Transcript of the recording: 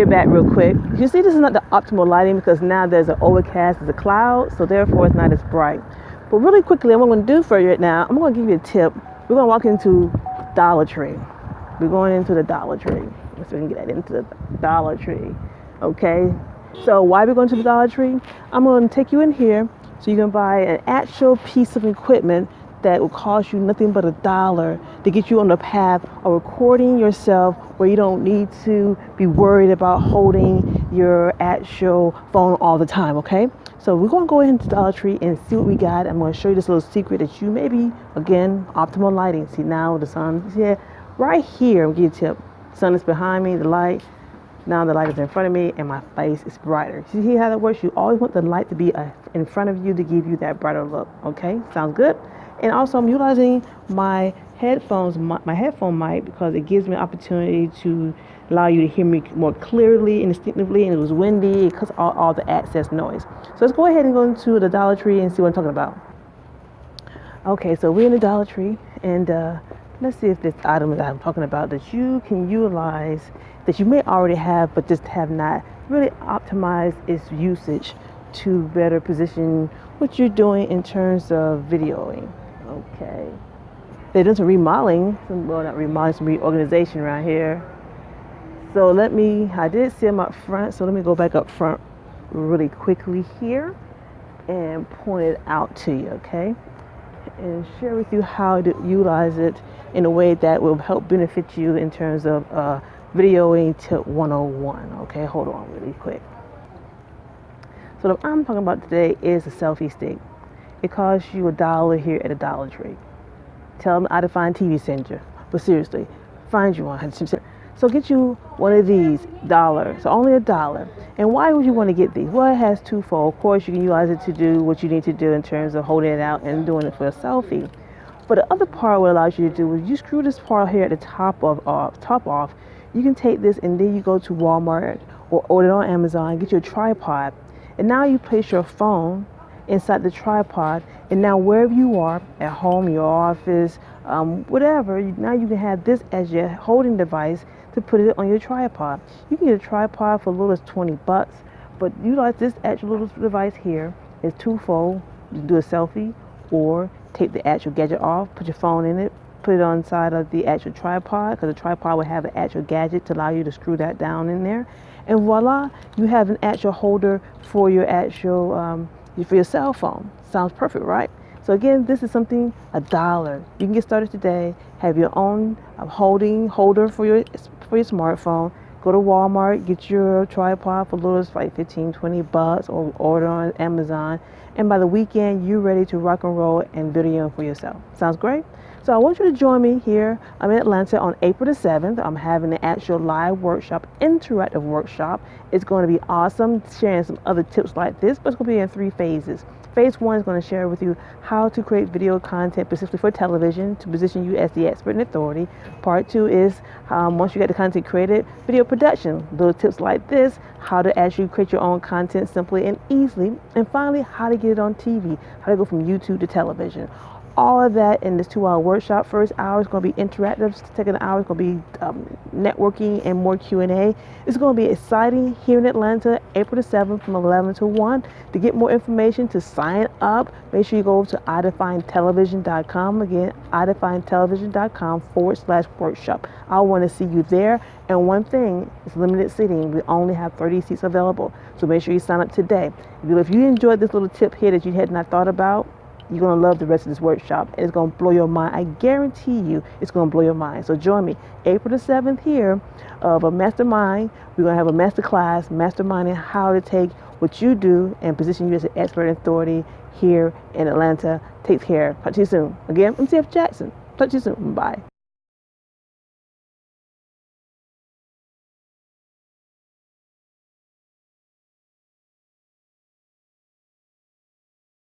here back real quick. You see, this is not the optimal lighting because now there's an overcast, there's a cloud, so therefore it's not as bright. But really quickly, what I'm going to do for you right now, I'm going to give you a tip. We're going to walk into Dollar Tree. We're going into the Dollar Tree. So we can get that into the Dollar Tree. Okay? So why are we going to the Dollar Tree? I'm going to take you in here so you can buy an actual piece of equipment that will cost you nothing but $1 to get you on the path of recording yourself where you don't need to be worried about holding your actual phone all the time, okay? So we're going to go into Dollar Tree and see what we got. I'm going to show you this little secret that you maybe, again, optimal lighting. See, now the sun is here. Right here, I'll give you a tip. The sun is behind me, the light. Now the light is in front of me and my face is brighter. See how that works? You always want the light to be in front of you to give you that brighter look, okay? Sounds good? And also I'm utilizing my headphones, my headphone mic, because it gives me an opportunity to allow you to hear me more clearly and distinctively, and it was windy, it cuts all the excess noise. So let's go ahead and go into the Dollar Tree and see what I'm talking about. Okay, so we're in the Dollar Tree, and let's see if this item that I'm talking about that you can utilize, that you may already have, but just have not really optimized its usage to better position what you're doing in terms of videoing. Okay. They're doing some remodeling, some reorganization around here. So I did see them up front, so let me go back up front really quickly here and point it out to you, okay? And share with you how to utilize it in a way that will help benefit you in terms of videoing tip 101, okay? Hold on really quick. So what I'm talking about today is a selfie stick. It costs you $1 here at the Dollar Tree. Tell them iDefine TV send you. But seriously, find you one. So get you one of these, $1. So only $1. And why would you want to get these? Well, it has twofold. Of course, you can utilize it to do what you need to do in terms of holding it out and doing it for a selfie. But the other part what it allows you to do is you screw this part here at the top off. You can take this and then you go to Walmart or order it on Amazon, get your tripod. And now you place your phone inside the tripod, and now wherever you are, at home, your office, whatever, now you can have this as your holding device to put it on your tripod. You can get a tripod for as little as $20, but utilize this actual little device here. It's twofold. You can do a selfie or take the actual gadget off, put your phone in it, put it on the side of the actual tripod, because the tripod will have an actual gadget to allow you to screw that down in there. And voila, you have an actual holder for your actual for your cell phone. Sounds perfect, right? So again, this is something $1. You can get started today. Have your own holder for your smartphone. Go to Walmart, get your tripod for little as like $15-20, or order on Amazon. And by the weekend, you're ready to rock and roll and video for yourself. Sounds great? So I want you to join me here. I'm in Atlanta on April the 7th. I'm having an actual live workshop, interactive workshop. It's going to be awesome, sharing some other tips like this, but it's going to be in 3 phases. Phase 1 is going to share with you how to create video content specifically for television to position you as the expert and authority. Part 2 is once you get the content created, video production, little tips like this, how to actually create your own content simply and easily. And finally, how to get it on TV, how to go from YouTube to television. All of that in this 2-hour workshop. First hour is going to be interactive. Second hour is going to be networking and more Q&A. It's going to be exciting here in Atlanta, April the 7th from 11 to 1. To get more information, to sign up, make sure you go over to iDefineTelevision.com. Again, iDefineTelevision.com/workshop. I want to see you there. And one thing, it's limited seating. We only have 30 seats available. So make sure you sign up today. If you enjoyed this little tip here that you had not thought about, you're going to love the rest of this workshop. It's going to blow your mind. I guarantee you it's going to blow your mind. So join me April the 7th here of a mastermind. We're going to have a master class, masterminding how to take what you do and position you as an expert authority here in Atlanta. Take care. Talk to you soon. Again, I'm CF Jackson. Talk to you soon. Bye.